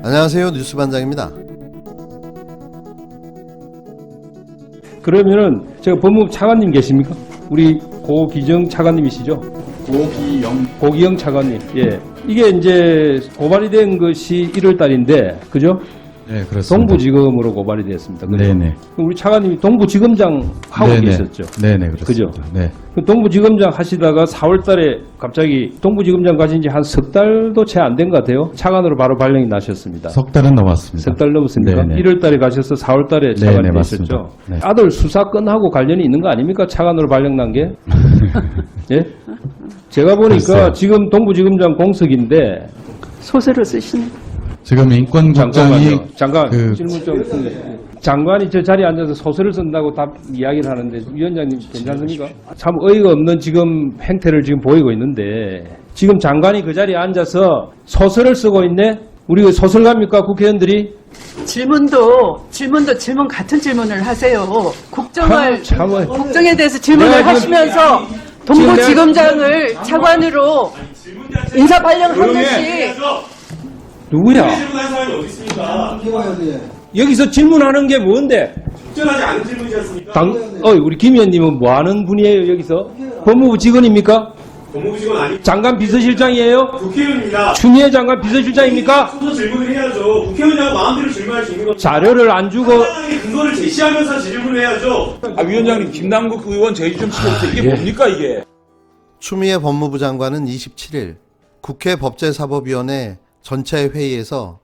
안녕하세요. 뉴스반장입니다. 그러면은 제가 법무부 차관님 계십니까? 우리 고기정 차관님이시죠? 고기영 차관님. 예. 이게 이제 고발이 된 것이 1월 달인데, 그죠? 네, 그렇습니다. 동부지검으로 고발이 됐습니다. 그죠? 네네. 우리 차관님이 동부지검장 하고 네네. 계셨죠? 네네, 그렇습니다. 그죠? 네. 그 동부지검장 하시다가 4월 달에 갑자기 동부지검장 가신 지 한 석 달도 채 안 된 것 같아요. 차관으로 바로 발령이 나셨습니다. 석 달은 넘었습니다. 석 달 넘었습니까? 네네. 1월 달에 가셔서 4월 달에 네네, 차관이 맞습니다. 되셨죠? 네. 아들 수사 건하고 관련이 있는 거 아닙니까? 차관으로 발령 난 게? 예? 제가 보니까 글쎄요. 지금 동부지검장 공석인데 소설을 쓰시는 지금 인권국장이 잠깐 그- 질문 좀 장관이 저 자리에 앉아서 소설을 쓴다고 답 이야기를 하는데 위원장님 괜찮습니까? 참 어이가 없는 지금 행태를 지금 보이고 있는데 지금 장관이 그 자리에 앉아서 소설을 쓰고 있네? 우리 소설가입니까 국회의원들이? 질문 같은 질문을 하세요. 참, 국정에 대해서 질문을 내가 하시면서 동부지검장을 차관으로 인사 발령한 것이 누구야? 질문한 사람이 어디 있습니까? 여기서 질문하는 게 뭔데? 적절하지 않은 질문이지 않습니까? 우리 김 의원님은 뭐 하는 분이에요 여기서? 법무부 직원입니까? 법무부 직원 아니 장관 비서실장이에요? 국회의원입니다. 추미애 장관 비서실장입니까? 소서 질문을 해야죠. 국회의원이라고 마음대로 질문할 수 있는 건 자료를 안 주고 상당히 근거를 제시하면서 질문을 해야죠. 위원장님, 김남국 의원 제의 좀 시켜주세요. 이게 뭡니까, 이게? 추미애 법무부 장관은 27일 국회 법제사법위원회 전체 회의에서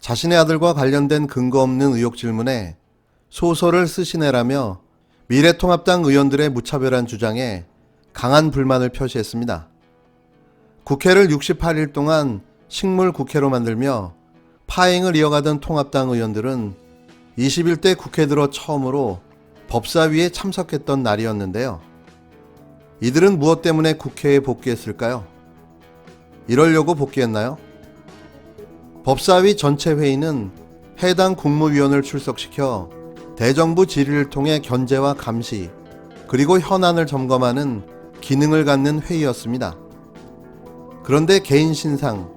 자신의 아들과 관련된 근거 없는 의혹 질문에 소설을 쓰시네라며 미래통합당 의원들의 무차별한 주장에 강한 불만을 표시했습니다. 국회를 68일 동안 식물국회로 만들며 파행을 이어가던 통합당 의원들은 21대 국회 들어 처음으로 법사위에 참석했던 날이었는데요. 이들은 무엇 때문에 국회에 복귀했을까요? 이러려고 복귀했나요? 법사위 전체 회의는 해당 국무위원을 출석시켜 대정부 질의를 통해 견제와 감시, 그리고 현안을 점검하는 기능을 갖는 회의였습니다. 그런데 개인 신상,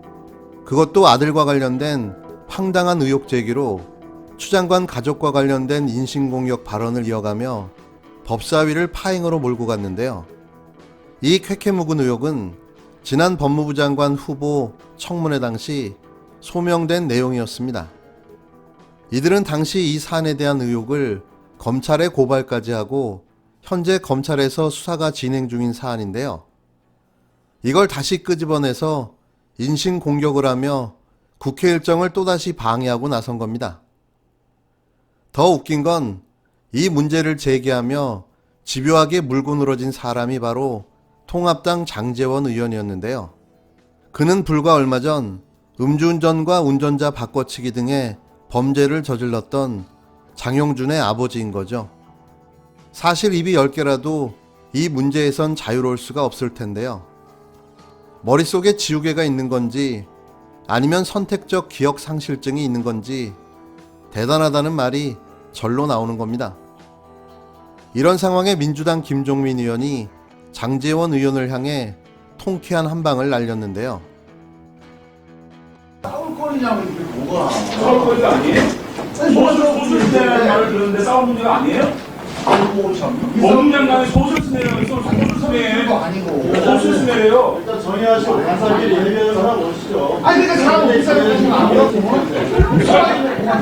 그것도 아들과 관련된 황당한 의혹 제기로 추 장관 가족과 관련된 인신공격 발언을 이어가며 법사위를 파행으로 몰고 갔는데요. 이 쾌쾌묵은 의혹은 지난 법무부 장관 후보 청문회 당시 소명된 내용이었습니다. 이들은 당시 이 사안에 대한 의혹을 검찰에 고발까지 하고 현재 검찰에서 수사가 진행 중인 사안인데요. 이걸 다시 끄집어내서 인신공격을 하며 국회 일정을 또다시 방해하고 나선 겁니다. 더 웃긴 건 이 문제를 제기하며 집요하게 물고 늘어진 사람이 바로 통합당 장제원 의원이었는데요. 그는 불과 얼마 전 음주운전과 운전자 바꿔치기 등의 범죄를 저질렀던 장용준의 아버지인 거죠. 사실 입이 10개라도 이 문제에선 자유로울 수가 없을 텐데요. 머릿속에 지우개가 있는 건지 아니면 선택적 기억 상실증이 있는 건지 대단하다는 말이 절로 나오는 겁니다. 이런 상황에 민주당 김종민 의원이 장제원 의원을 향해 통쾌한 한 방을 날렸는데요. 싸울 거리냐고 이게 뭐가? 싸울 거리가 아니에요? 소설 쓰네라는 말을 들었는데 싸울 문제가 아니에요? 아이고 참. 법무부 장관이 소설 쓰네라고 해서 소설 쓰네. 이거 아니고. 소설 쓰네래요. 일단 정리하시고 간사님 얘기를 하나 보시죠. 아니 그러니까 사람 못 살게 하시면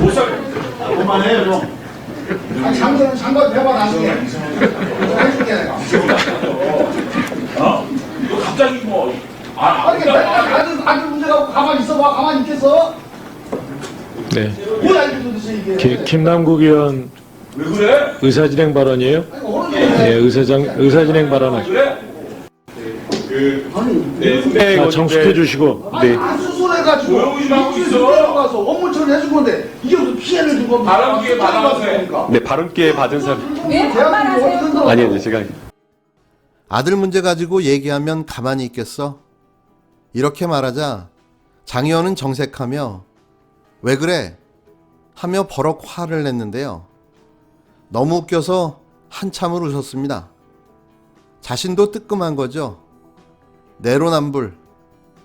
못 살게. 그만해요 좀. 장관 대화 나중에. 해줄게 내가. 이거 갑자기 뭐 아니 아들 문제라고 가만히 있어봐. 가만히 있겠어? 네. 뭐야 이게 도대체 이게? 김남국 의원 왜 그래? 의사진행 발언이에요? 아니 어른 네, 의사진행 발언은. 그래? 네, 정숙해 주시고. 아니 네. 안 수술해가지고 조용히 좀 하고 있어. 가서 업무 처리해준 건데 이게 무슨 피해를 준 겁니까? 바람 기회 받아가세요. 네, 발언 기회 받은 사람. 왜 반말하세요? 아니요, 제가. 아들 문제 가지고 얘기하면 가만히 있겠어? 이렇게 말하자 장 의원은 정색하며 왜 그래? 하며 버럭 화를 냈는데요. 너무 웃겨서 한참을 웃었습니다. 자신도 뜨끔한 거죠. 내로남불,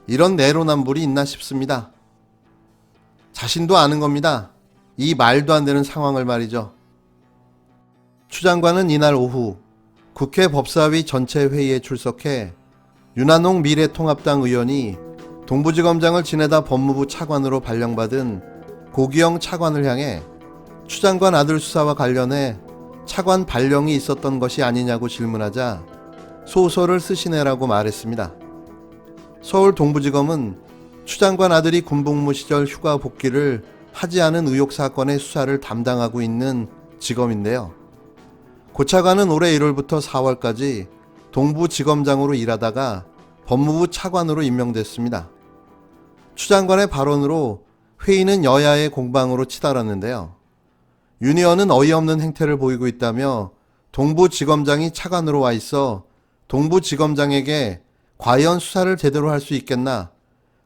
이런 내로남불이 있나 싶습니다. 자신도 아는 겁니다. 이 말도 안 되는 상황을 말이죠. 추 장관은 이날 오후 국회 법사위 전체 회의에 출석해 윤한홍 미래통합당 의원이 동부지검장을 지내다 법무부 차관으로 발령받은 고기영 차관을 향해 추 장관 아들 수사와 관련해 차관 발령이 있었던 것이 아니냐고 질문하자 소설을 쓰시네라고 말했습니다. 서울 동부지검은 추 장관 아들이 군복무 시절 휴가 복귀를 하지 않은 의혹 사건의 수사를 담당하고 있는 지검인데요. 고 차관은 올해 1월부터 4월까지 동부지검장으로 일하다가 법무부 차관으로 임명됐습니다. 추 장관의 발언으로 회의는 여야의 공방으로 치달았는데요. 윤 의원은 어이없는 행태를 보이고 있다며 동부지검장이 차관으로 와 있어 동부지검장에게 과연 수사를 제대로 할 수 있겠나?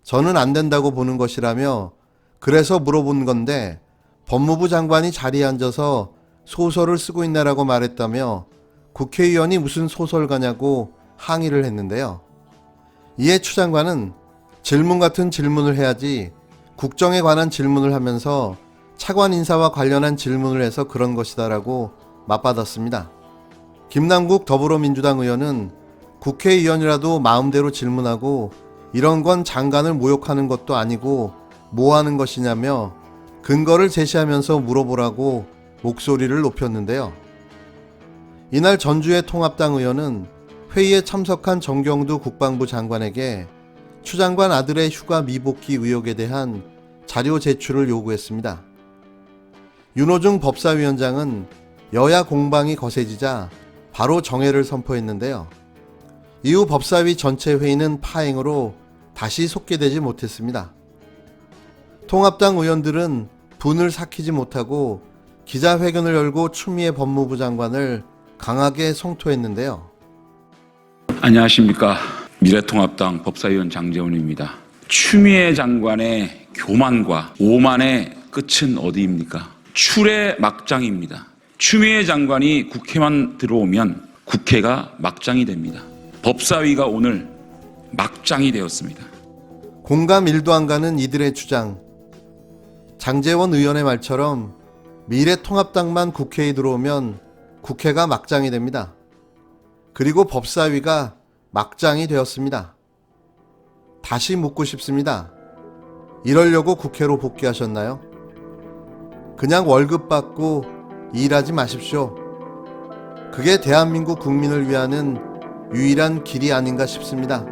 저는 안 된다고 보는 것이라며 그래서 물어본 건데 법무부 장관이 자리에 앉아서 소설을 쓰고 있네라고 말했다며 국회의원이 무슨 소설가냐고 항의를 했는데요. 이에 추 장관은 질문 같은 질문을 해야지 국정에 관한 질문을 하면서 차관 인사와 관련한 질문을 해서 그런 것이다라고 맞받았습니다. 김남국 더불어민주당 의원은 국회의원이라도 마음대로 질문하고 이런 건 장관을 모욕하는 것도 아니고 뭐 하는 것이냐며 근거를 제시하면서 물어보라고 목소리를 높였는데요. 이날 전주의 통합당 의원은 회의에 참석한 정경두 국방부 장관에게 추 장관 아들의 휴가 미복귀 의혹에 대한 자료 제출을 요구했습니다. 윤호중 법사위원장은 여야 공방이 거세지자 바로 정회를 선포했는데요. 이후 법사위 전체 회의는 파행으로 다시 속개되지 못했습니다. 통합당 의원들은 분을 삭히지 못하고 기자회견을 열고 추미애 법무부 장관을 강하게 성토했는데요. 안녕하십니까. 미래통합당 법사위원 장재훈입니다. 추미애 장관의 교만과 오만의 끝은 어디입니까? 출의 막장입니다. 추미애 장관이 국회만 들어오면 국회가 막장이 됩니다. 법사위가 오늘 막장이 되었습니다. 공감 1도 안 가는 이들의 주장. 장제원 의원의 말처럼 미래통합당만 국회에 들어오면 국회가 막장이 됩니다. 그리고 법사위가 막장이 되었습니다. 다시 묻고 싶습니다. 이러려고 국회로 복귀하셨나요? 그냥 월급 받고 일하지 마십시오. 그게 대한민국 국민을 위하는 유일한 길이 아닌가 싶습니다.